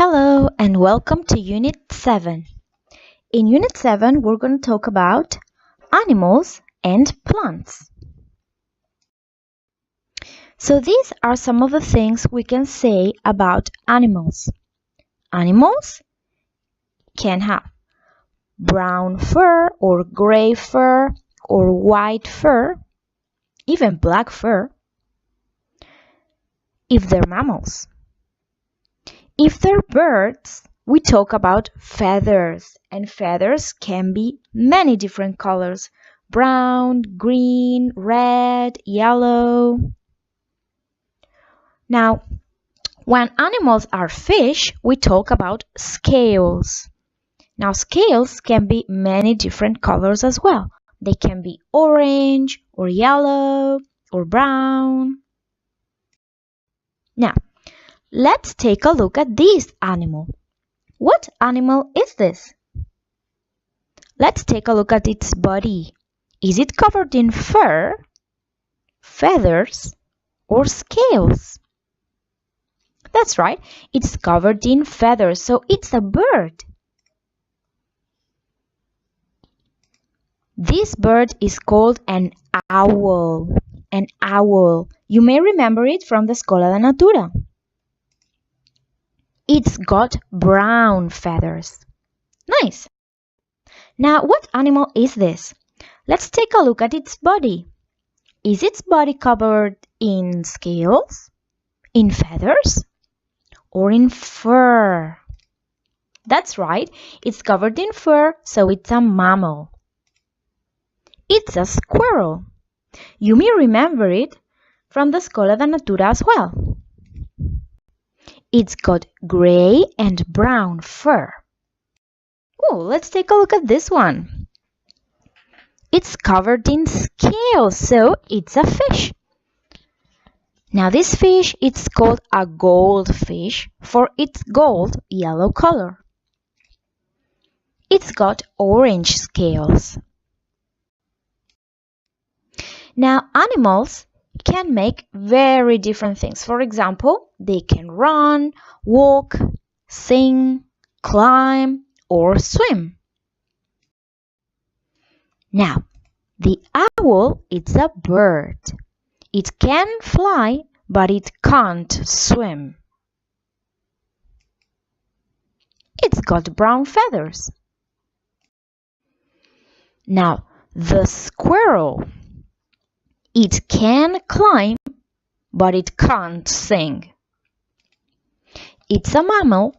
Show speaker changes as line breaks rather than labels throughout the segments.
Hello and welcome to Unit 7. In Unit 7, we're going to talk about animals and plants. So these are some of the things we can say about animals. Animals can have brown fur or gray fur or white fur, even black fur, if they're mammals. If they're birds, we talk about feathers, and feathers can be many different colors: brown, green, red, yellow. Now, when animals are fish, we talk about scales. Now, scales can be many different colors as well. They can be orange or yellow or brown. Now, let's take a look at this animal. What animal is this? Let's take a look at its body. Is it covered in fur, feathers, or scales? That's right, it's covered in feathers, so it's a bird. This bird is called an owl. An owl. You may remember it from the Escola de Natura. It's got brown feathers. Nice! Now, what animal is this? Let's take a look at its body. Is its body covered in scales, in feathers, or in fur? That's right, it's covered in fur, so it's a mammal. It's a squirrel. You may remember it from the Escola de Natura as well. It's got gray and brown fur. Oh, let's take a look at this one. It's covered in scales, so it's a fish. Now this fish, it's called a goldfish for its gold yellow color. It's got orange scales. Now animals can make very different things. For example, they can run, walk, sing, climb, or swim. Now, the owl is a bird. It can fly, but it can't swim. It's got brown feathers. Now, the squirrel. It can climb, but it can't sing. It's a mammal,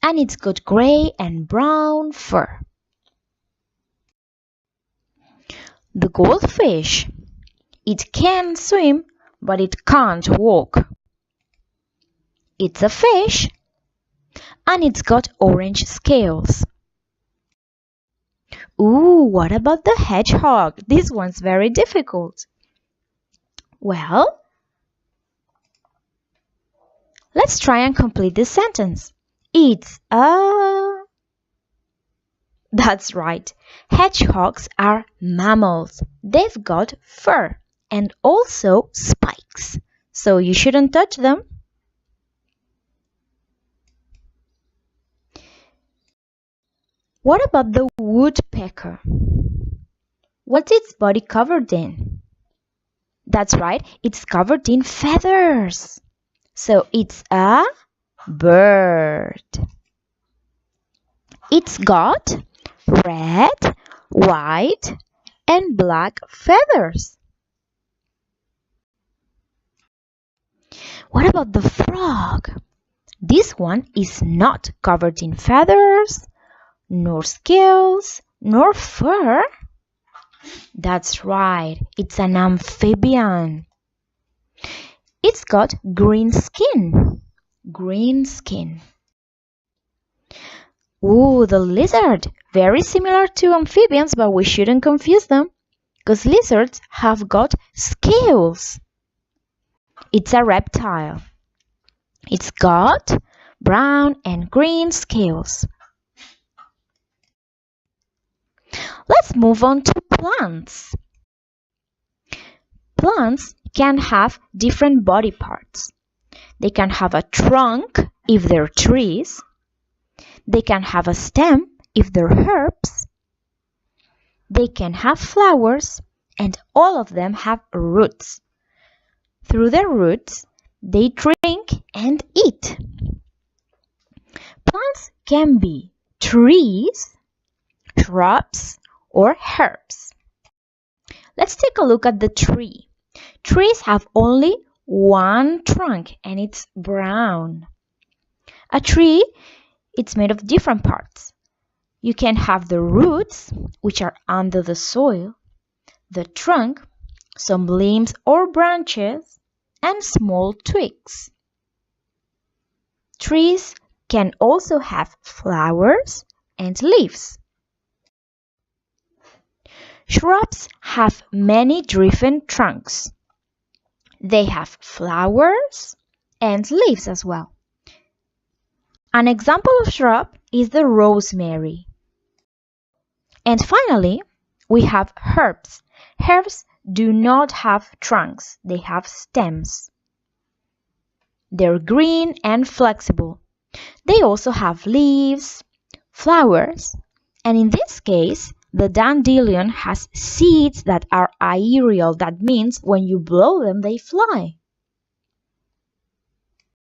and it's got gray and brown fur. The goldfish. It can swim, but it can't walk. It's a fish, and it's got orange scales. Ooh, what about the hedgehog? This one's very difficult. Well, let's try and complete this sentence. It's a... That's right. Hedgehogs are mammals. They've got fur and also spikes, so you shouldn't touch them. What about the woodpecker? What's its body covered in? That's right, it's covered in feathers. So it's a bird. It's got red, white, and black feathers. What about the frog? This one is not covered in feathers, nor scales, nor fur. That's right, it's an amphibian. It's got green skin. Green skin. Ooh, the lizard. Very similar to amphibians, but we shouldn't confuse them, because lizards have got scales. It's a reptile. It's got brown and green scales. Let's move on to plants. Plants can have different body parts. They can have a trunk if they're trees. They can have a stem if they're herbs. They can have flowers, and all of them have roots. Through their roots, they drink and eat. Plants can be trees, shrubs, or herbs. Let's take a look at the tree. Trees have only one trunk and it's brown. A tree, it's made of different parts. You can have the roots, which are under the soil, the trunk, some limbs or branches, and small twigs. Trees can also have flowers and leaves. Shrubs have many different trunks. They have flowers and leaves as well. An example of shrub is the rosemary. And finally, we have herbs. Herbs do not have trunks, they have stems. They're green and flexible. They also have leaves, flowers, and in this case, the dandelion has seeds that are aerial. That means when you blow them, they fly.